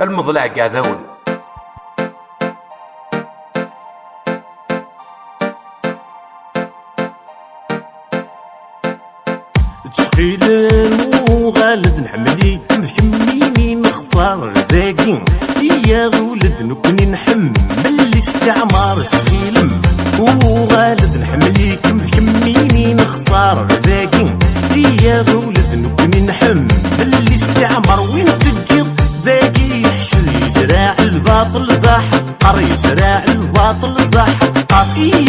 المضلع قاذون. تسقيل المغالد نحملي مكميني نختار ذاكي يا ولد نكوني نحمل الاستعمار. تسقيل وغالد نحملي مكميني نختار ذاكي يا ولد نكوني نحمل الاستعمار. وين تجي ذاكي يحشل يزرع الباطل ذا حقر، يزرع الباطل ذا حقر.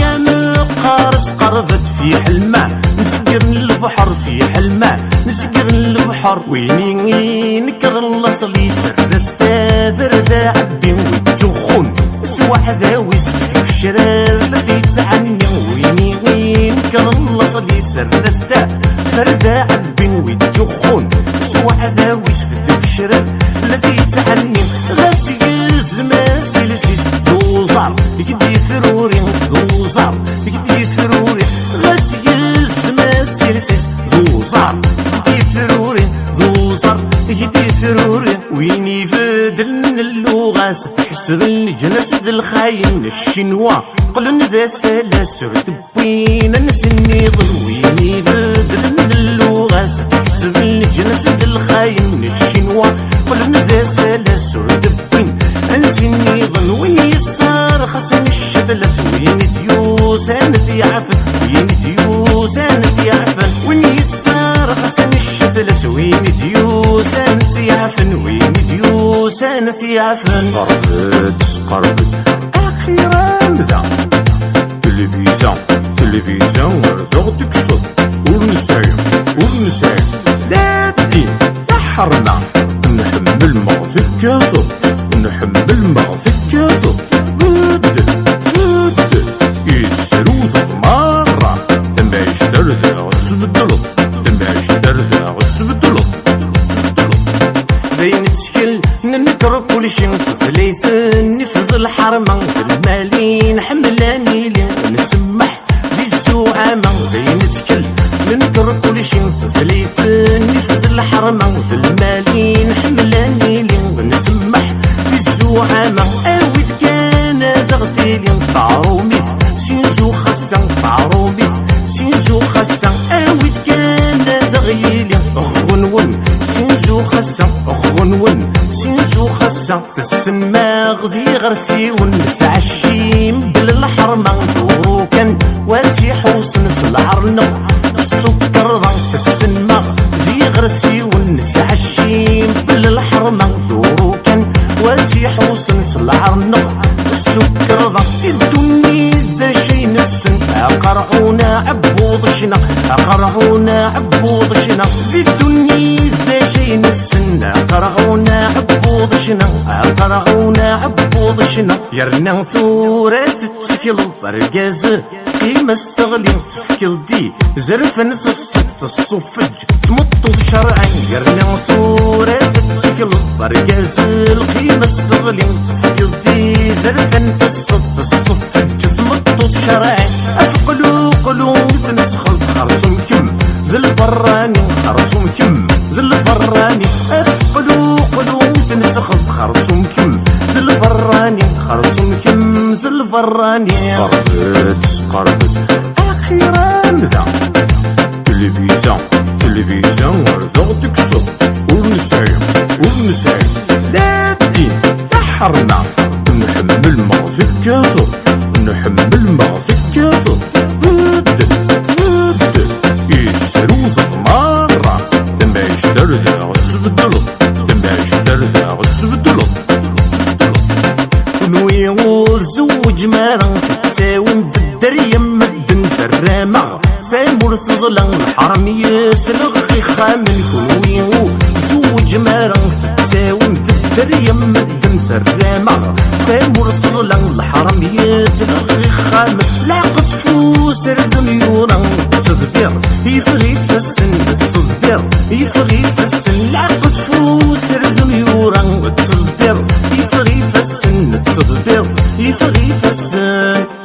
يا مقارس قربت في حلمه نسقر البحر، في حلمه نسقر البحر. ويني نكر الاصل يسر استافر ذا عبي ويتخون سواع ذا ويسكت والشرار الذي تعني. ويني نكر الاصل يسر استافر ذا عبي ويتخون سواع ذا ويسكت والشرار الذي تعني. غاسي زمان سيس دوزار يكدي ثروري دوزار يكدي ثروري. غاسي زمان سيس دوزار يكدي ثروري دوزار يكدي ثروري. وين يفدلن اللغة ستحسب الجنس ذا الخاين الشنوا قلن ذا سلاسل دبوين نسني ظل. وين يفدلن اللغة ستحسب الجنس ذا الخاين الشنوا قلن ذا سلاسل دبوين انسني ظن. وين يسار خصن الشفلس وين ديوسان في عفن، وين ديوسان في عفن. وين يسار خصن الشفلس وين ديوسان في عفن، وين ديوسان في عفن. سقربت اخيرا ذا تلفزيون تلفزيون ورثغ تكسر ونسايم ونسايم. لا الدين لا حرنا نحمل ما في الكاثر، نحمل ما في الكاثر. ود يسروث مرة تم يشتر ذا غتسبدلط، تم يشتر ذا غتسبدلط. بين تسكل ننكر كل شي ثلاثة في الحرمة في المالين حملاني لي نسمح للزعامة. بين تسكل ننكر كل شي ثلاثة في الحرمة في المالين حملاني لي نسمح للزعامة. اويد كان دغثيلي طاروميت سينزو خاصة طاروميت سينزو خاصة. اويد كان دغيلي غنون سينزو خاصة غنون سينزو خاصة. تسماغ ذي غرسي ونسع الشيم بالحرمة دورو كان واتي حوسن سلعرنا السكر ضن. تسماغ ذي غرسي ونسع الشيم بالحرمة دورو كان واتي حوسن سلعرنا السكر ضن. الدنيا ذا شي نسن قرعونا عبوض شنا قرعونا عبوض شنا. في الدنيا ذا شي نسن قرعونا عبوض شنا قرعونا عبوض شنا. يرنا ثورات تسكل برقاز قيمة استغلي تفكر دي زرفن في الصد الصفج تمطو في شرعي. يرنا ثورات تسكل برقاز القيمة استغلي تفكر دي زرفن في الصد الصفج تمطو في شرعي. افقلو قلو تنسخل خرطم كم ذا البراني خرطم كم ذا البراني. افقلو قلو تنسخل خرطم كم ذا البراني خرطم كم ذا البراني. سقربت اخيرا ذا تلفزيون تلفزيون ورثغ تكسر ونسايم ونسايم. لا الدين لا حرنا نحمل ما في الكاثر، نحمل ما في الكاثر. ود يسروث مرة تم يشتر ذا غتسبدلط، تم يشتر ذا غتسبدلط. ونويغ زوج مارن تاون بالدريا مدن فرامة ثامور ظلن الحرم يسلغ خامن. كنويغ زوج مارن تاون بالدريا مدن فرامة ثامور ظلن الحرم يسلغ خامن. لاقت فوس رذميورا تذبير يفغي في السن تذبير يفغي في السن. لاقت فوس رذميورا تذبير يفغي في السن تذبير يفغي في السن.